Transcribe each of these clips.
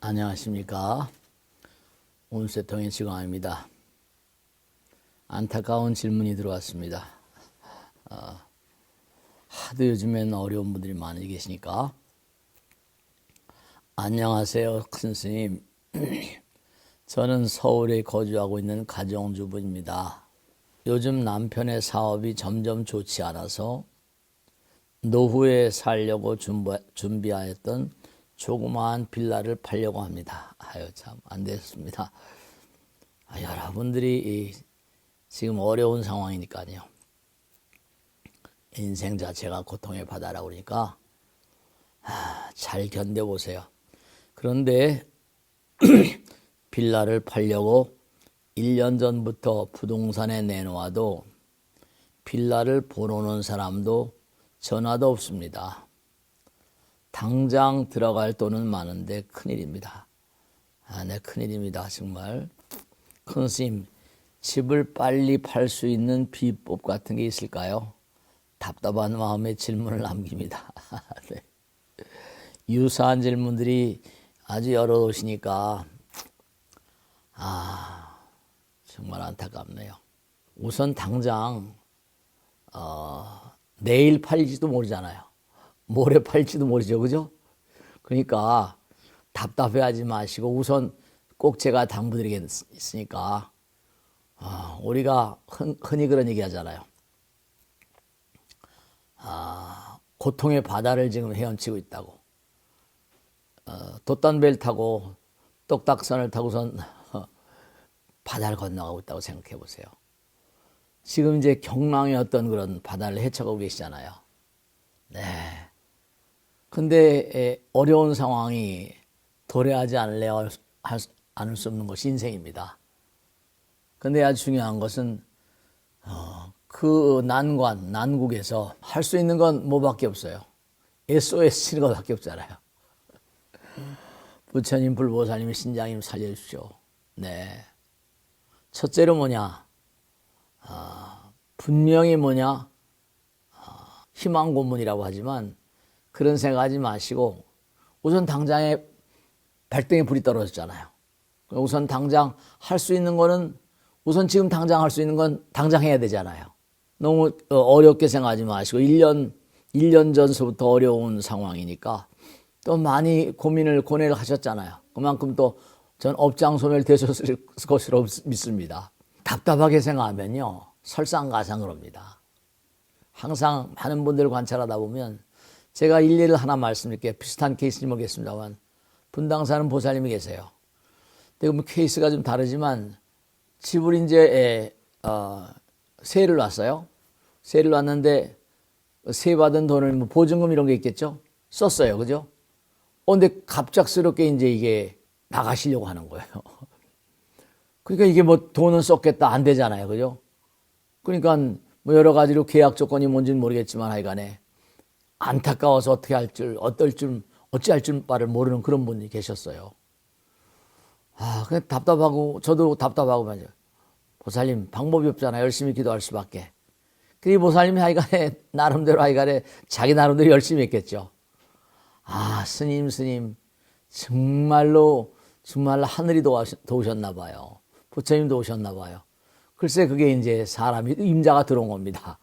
안녕하십니까. 온세통의 지광입니다. 안타까운 질문이 들어왔습니다. 하도 요즘엔 어려운 분들이 많이 계시니까. 안녕하세요, 큰 스님. 저는 서울에 거주하고 있는 가정주부입니다. 요즘 남편의 사업이 점점 좋지 않아서 노후에 살려고 준비하였던 조그마한 빌라를 팔려고 합니다. 아유, 참, 안 됐습니다. 여러분들이 지금 어려운 상황이니까요. 인생 자체가 고통의 바다라고 그러니까 잘 견뎌보세요. 그런데 빌라를 팔려고 1년 전부터 부동산에 내놓아도 빌라를 보러 오는 사람도 전화도 없습니다. 당장 들어갈 돈은 많은데 큰일입니다. 네, 큰일입니다. 정말. 큰 스님, 집을 빨리 팔 수 있는 비법 같은 게 있을까요? 답답한 마음에 질문을 남깁니다. 네. 유사한 질문들이 아주 여러 오시니까 정말 안타깝네요. 우선 당장 내일 팔릴지도 모르잖아요. 모레 팔지도 모르죠, 그죠? 그러니까 답답해하지 마시고 우선 꼭 제가 당부드리겠으니까 우리가 흔히 그런 얘기 하잖아요. 고통의 바다를 지금 헤엄치고 있다고. 돛단배를 타고 똑딱선을 타고선 바다를 건너가고 있다고 생각해 보세요. 지금 이제 경랑의 어떤 그런 바다를 헤쳐가고 계시잖아요. 네. 근데 어려운 상황이 도래하지 않을 수 없는 것이 인생입니다. 근데 아주 중요한 것은 그 난국에서 할 수 있는 건 뭐밖에 없어요. SOS 치는 것밖에 없잖아요. 부처님, 불보살님, 신장님 살려주십시오. 네. 첫째로 뭐냐? 분명히 뭐냐? 희망 고문이라고 하지만 그런 생각하지 마시고 우선 당장에 발등에 불이 떨어졌잖아요. 우선 당장 할 수 있는 거는 우선 지금 당장 할 수 있는 건 당장 해야 되잖아요. 너무 어렵게 생각하지 마시고 1년 전서부터 어려운 상황이니까 또 많이 고뇌를 하셨잖아요. 그만큼 또 전 업장소멸 되셨을 것으로 믿습니다. 답답하게 생각하면요. 설상가상을 합니다. 항상 많은 분들을 관찰하다 보면 제가 일례를 하나 말씀드릴게요. 비슷한 케이스를 모르겠습니다만 분당 사는 보살님이 계세요. 근데 케이스가 좀 다르지만 집을 이제 세를 놨어요. 세를 놨는데 세 받은 돈을 뭐 보증금 이런 게 있겠죠? 썼어요. 그죠? 근데 갑작스럽게 이제 이게 나가시려고 하는 거예요. 그러니까 이게 뭐 돈은 썼겠다 안 되잖아요. 그죠? 그러니까 뭐 여러 가지로 계약 조건이 뭔지는 모르겠지만 하여간에 안타까워서 어떻게 할 줄, 어찌할 줄 바를 모르는 그런 분이 계셨어요. 그냥 답답하고, 저도 답답하고 말이죠. 보살님, 방법이 없잖아요. 열심히 기도할 수밖에. 그 보살님이 하여간에, 나름대로 하여간에 자기 나름대로 열심히 했겠죠. 스님, 정말로 하늘이 도우셨나 봐요. 부처님 도우셨나 봐요. 글쎄, 그게 이제 사람이 임자가 들어온 겁니다.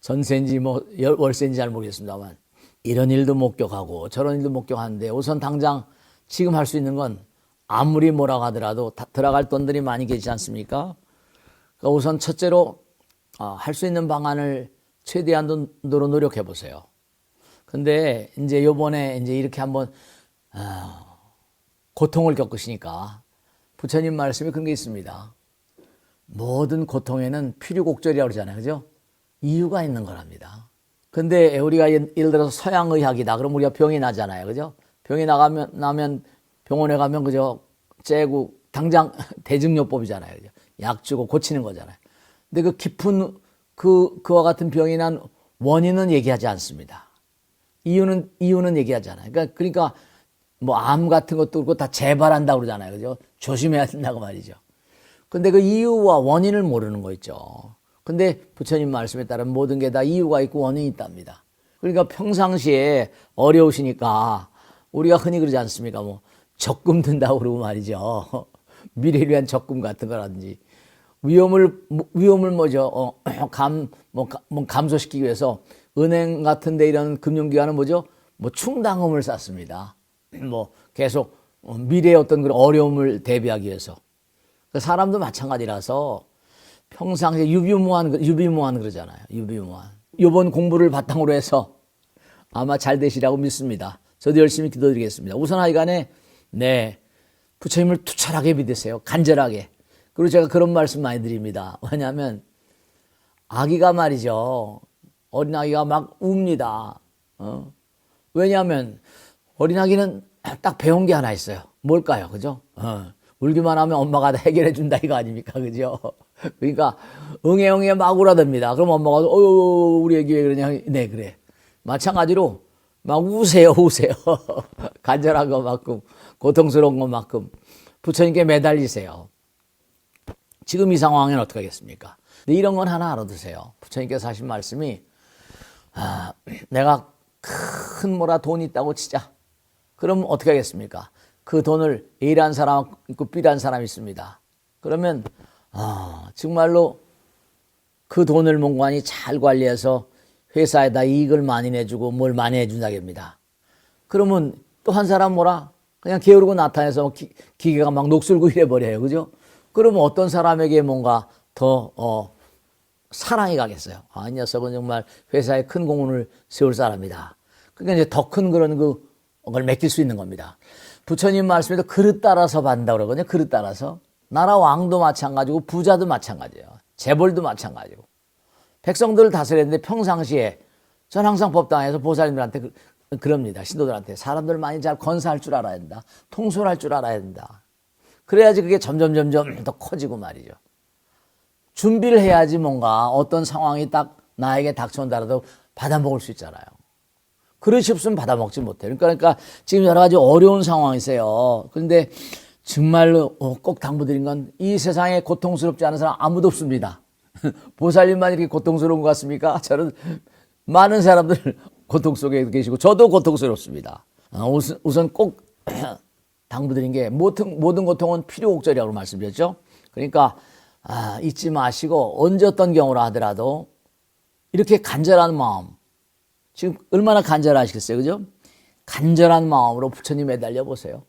전세인지 월세인지 잘 모르겠습니다만 이런 일도 목격하고 저런 일도 목격하는데 우선 당장 지금 할 수 있는 건 아무리 뭐라고 하더라도 들어갈 돈들이 많이 계시지 않습니까? 그러니까 우선 첫째로 할 수 있는 방안을 최대한으로 노력해 보세요. 근데 이제 요번에 이제 이렇게 한번 고통을 겪으시니까 부처님 말씀에 그런 게 있습니다. 모든 고통에는 필요곡절이라고 그러잖아요. 그죠? 이유가 있는 거랍니다. 근데 우리가 예를 들어서 서양의학이다. 그럼 우리가 병이 나잖아요. 그죠? 병이 나면 병원에 가면 그죠? 째고 당장 대증요법이잖아요. 그죠? 약 주고 고치는 거잖아요. 근데 그 깊은 그와 같은 병이 난 원인은 얘기하지 않습니다. 이유는 얘기하지 않아요. 그러니까 뭐 암 같은 것도 그렇고 다 재발한다고 그러잖아요. 그죠? 조심해야 된다고 말이죠. 근데 그 이유와 원인을 모르는 거 있죠. 근데 부처님 말씀에 따르면 모든 게 다 이유가 있고 원인이 있답니다. 그러니까 평상시에 어려우시니까 우리가 흔히 그러지 않습니까? 뭐 적금 든다고 그러고 말이죠. 미래를 위한 적금 같은 거라든지 위험을 뭐죠? 감소시키기 위해서 은행 같은데 이런 금융기관은 뭐죠? 뭐 충당금을 쌓습니다. 뭐 계속 미래의 어떤 그런 어려움을 대비하기 위해서. 사람도 마찬가지라서 평상시에 유비무환 그러잖아요. 유비무환. 이번 공부를 바탕으로 해서 아마 잘 되시라고 믿습니다. 저도 열심히 기도드리겠습니다. 우선 하여간에 네, 부처님을 투철하게 믿으세요. 간절하게. 그리고 제가 그런 말씀 많이 드립니다. 왜냐하면 아기가 말이죠. 어린아기가 막 웁니다. 왜냐하면 어린아기는 딱 배운 게 하나 있어요. 뭘까요? 그죠? 울기만 하면 엄마가 다 해결해 준다 이거 아닙니까? 그죠? 그러니까 응애 막 울어댑니다. 그럼 엄마가 우리 애기 왜 그러냐? 네, 그래. 마찬가지로 막 우세요. 간절한 것만큼 고통스러운 것만큼 부처님께 매달리세요. 지금 이 상황에는 어떻게 하겠습니까? 근데 이런 건 하나 알아두세요. 부처님께서 하신 말씀이 내가 큰 뭐라 돈이 있다고 치자. 그럼 어떻게 하겠습니까? 그 돈을 A라는 사람 있고 B라는 사람이 있습니다. 그러면 정말로 그 돈을 몽관이 잘 관리해서 회사에다 이익을 많이 내주고 뭘 많이 해준다겠습니다. 그러면 또 한 사람 뭐라 그냥 게으르고 나타내서 기계가 막 녹슬고 이래버려요. 그죠? 그러면 어떤 사람에게 뭔가 더 사랑이 가겠어요. 이 녀석은 정말 회사에 큰 공헌을 세울 사람이다. 그러니까 이제 더 큰 그런 그걸 맡길 수 있는 겁니다. 부처님 말씀에도 그릇 따라서 받는다고 그러거든요. 그릇 따라서. 나라 왕도 마찬가지고 부자도 마찬가지예요. 재벌도 마찬가지고. 백성들을 다스려야 되는데 평상시에 전 항상 법당에서 보살님들한테 그럽니다. 신도들한테 사람들 많이 잘 건사할 줄 알아야 된다. 통솔할 줄 알아야 된다. 그래야지 그게 점점 더 커지고 말이죠. 준비를 해야지 뭔가 어떤 상황이 딱 나에게 닥쳐온다라도 받아먹을 수 있잖아요. 그릇이 없으면 받아먹지 못해요. 그러니까 지금 여러 가지 어려운 상황이세요. 그런데 정말로 꼭 당부드린 건 이 세상에 고통스럽지 않은 사람 아무도 없습니다. 보살님만 이렇게 고통스러운 것 같습니까? 저는 많은 사람들 고통 속에 계시고 저도 고통스럽습니다. 우선 꼭 당부드린 게 모든 고통은 필요곡절이라고 말씀드렸죠. 그러니까 잊지 마시고 언제 어떤 경우라 하더라도 이렇게 간절한 마음, 지금 얼마나 간절하시겠어요, 그죠? 간절한 마음으로 부처님 매달려 보세요.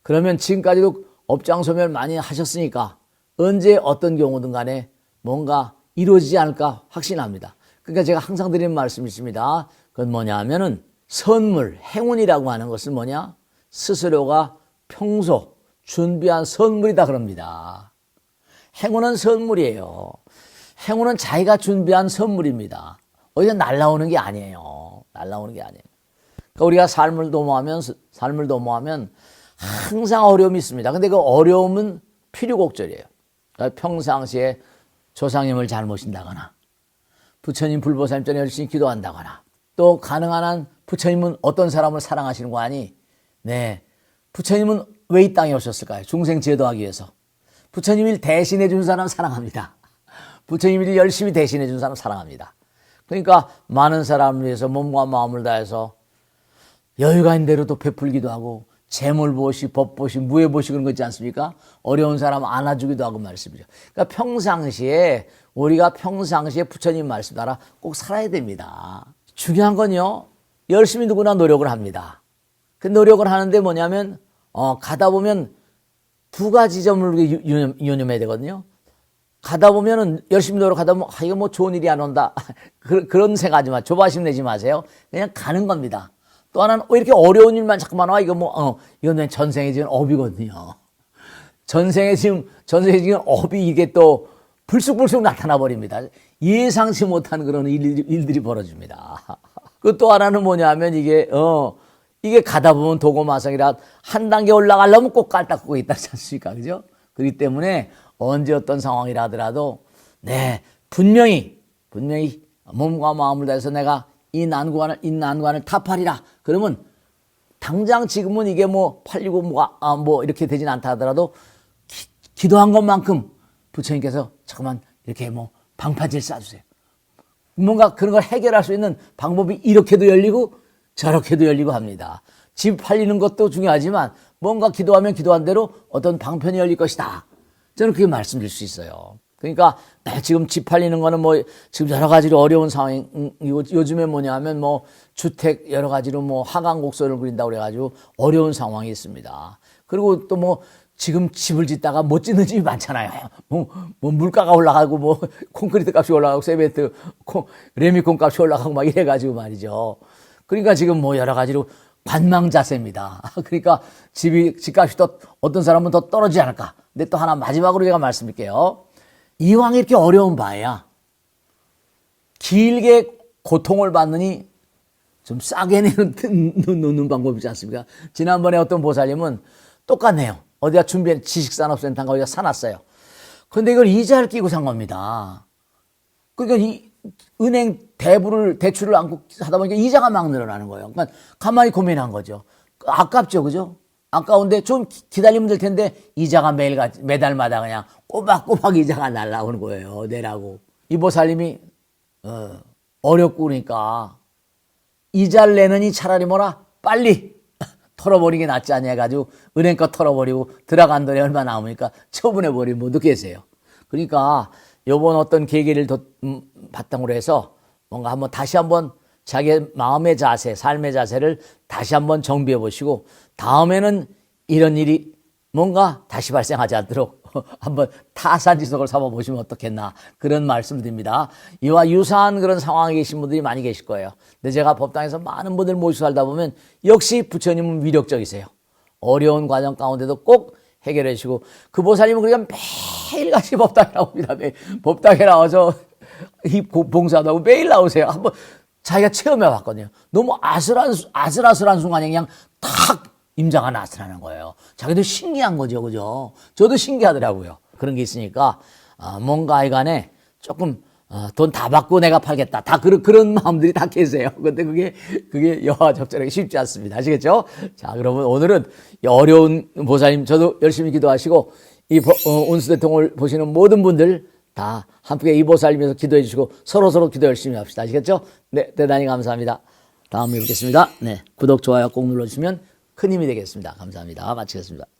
그러면 지금까지도 업장소멸 많이 하셨으니까 언제 어떤 경우든 간에 뭔가 이루어지지 않을까 확신합니다. 그러니까 제가 항상 드리는 말씀이 있습니다. 그건 뭐냐 하면은 선물, 행운이라고 하는 것은 뭐냐? 스스로가 평소 준비한 선물이다 그럽니다. 행운은 선물이에요. 행운은 자기가 준비한 선물입니다. 어디서 날라오는 게 아니에요. 날라오는 게 아니에요. 그러니까 우리가 삶을 도모하면 항상 어려움이 있습니다. 근데 그 어려움은 필요곡절이에요. 그러니까 평상시에 조상님을 잘 모신다거나 부처님 불보살님 전에 열심히 기도한다거나 또 가능한 한 부처님은 어떤 사람을 사랑하시는 거 아니? 네, 부처님은 왜 이 땅에 오셨을까요? 중생 제도하기 위해서. 부처님을 대신해 준 사람 사랑합니다. 부처님을 열심히 대신해 준 사람 사랑합니다. 그러니까 많은 사람을 위해서 몸과 마음을 다해서 여유가 있는 대로 또 베풀기도 하고 재물보시, 법보시, 무예보시 그런 거 있지 않습니까? 어려운 사람 안아주기도 하고 말씀이죠. 그러니까 우리가 평상시에 부처님 말씀 따라 꼭 살아야 됩니다. 중요한 건요, 열심히 누구나 노력을 합니다. 그 노력을 하는데 뭐냐면 가다 보면 두 가지 점을 유념해야 되거든요. 가다 보면은 열심히 노력하다 보면 이거 뭐 좋은 일이 안 온다 그런 생각하지 마. 조바심 내지 마세요. 그냥 가는 겁니다. 또 하나는 왜 이렇게 어려운 일만 자꾸만 와? 이건 전생에 지은 업이거든요. 전생에 지은 업이 이게 또 불쑥불쑥 나타나 버립니다. 예상치 못한 그런 일들이 벌어집니다. 그 또 하나는 뭐냐면 이게 가다 보면 도고마성이라 한 단계 올라가려면 꼭 깔딱고 있다지 않습니까? 그죠? 그렇기 때문에 언제 어떤 상황이라 하더라도 네, 분명히 몸과 마음을 다해서 내가 이 난관을 타파리라. 그러면 당장 지금은 이게 뭐 팔리고 뭐 이렇게 되진 않다 하더라도 기도한 것만큼 부처님께서 잠깐만 이렇게 뭐 방파제를 쏴주세요. 뭔가 그런 걸 해결할 수 있는 방법이 이렇게도 열리고 저렇게도 열리고 합니다. 집 팔리는 것도 중요하지만 뭔가 기도하면 기도한 대로 어떤 방편이 열릴 것이다. 저는 그렇게 말씀드릴 수 있어요. 그러니까 지금 집 팔리는 거는 뭐 지금 여러 가지로 어려운 상황이고 요즘에 뭐냐 하면 뭐 주택 여러 가지로 뭐 하강 곡선을 그린다고 그래가지고 어려운 상황이 있습니다. 그리고 또 뭐 지금 집을 짓다가 못 짓는 집이 많잖아요. 뭐 물가가 올라가고 뭐 콘크리트 값이 올라가고 세멘트, 레미콘 값이 올라가고 막 이래가지고 말이죠. 그러니까 지금 뭐 여러 가지로 관망자세입니다. 그러니까 집값이 또 어떤 사람은 더 떨어지지 않을까. 근데 또 하나 마지막으로 제가 말씀드릴게요. 이왕 이렇게 어려운 바에야 길게 고통을 받느니 좀 싸게 놓는 방법이지 않습니까? 지난번에 어떤 보살님은 똑같네요. 어디가 준비한 지식산업센터인가 어디가 사놨어요. 근데 이걸 이자를 끼고 산 겁니다. 그러니까 이 은행 대출을 안고 하다 보니까 이자가 막 늘어나는 거예요. 그러니까 가만히 고민한 거죠. 아깝죠, 그죠? 아까운데 좀 기다리면 될 텐데 이자가 매달마다 그냥 꼬박꼬박 이자가 날라오는 거예요. 내라고. 이 보살님이 어렵고 그러니까 이자를 내느니 차라리 뭐라 빨리 털어버리는 게 낫지 않냐 해가지고 은행 거 털어버리고 들어간 돈이 얼마 남으니까 처분해버리는 분도 계세요. 그러니까 요번 어떤 계기를 바탕으로 해서 뭔가 한번 다시 한번 자기의 마음의 자세, 삶의 자세를 다시 한번 정비해 보시고 다음에는 이런 일이 뭔가 다시 발생하지 않도록 한번 타산지석을 삼아보시면 어떻겠나 그런 말씀을 드립니다. 이와 유사한 그런 상황에 계신 분들이 많이 계실 거예요. 근데 제가 법당에서 많은 분들 모시고 살다 보면 역시 부처님은 위력적이세요. 어려운 과정 가운데도 꼭 해결해 주시고 그 보살님은 그러니까 매일같이 법당에 나옵니다. 법당에 나와서 이 봉사도 하고 매일 나오세요. 한번 자기가 체험해 봤거든요. 너무 아슬아슬한 순간에 그냥 탁 임자가 나타나는 거예요. 자기도 신기한 거죠, 그죠? 저도 신기하더라고요. 그런 게 있으니까 뭔가 하여간에 조금 돈 다 받고 내가 팔겠다. 다 그런 마음들이 다 계세요. 근데 그게 여와 적절하게 쉽지 않습니다. 아시겠죠? 자, 그러면 오늘은 어려운 보살님 저도 열심히 기도하시고 이 온수대통을 보시는 모든 분들 다 함께 이 보살님에서 기도해 주시고 서로 기도 열심히 합시다. 아시겠죠? 네, 대단히 감사합니다. 다음에 뵙겠습니다. 네, 구독, 좋아요 꼭 눌러주시면 큰 힘이 되겠습니다. 감사합니다. 마치겠습니다.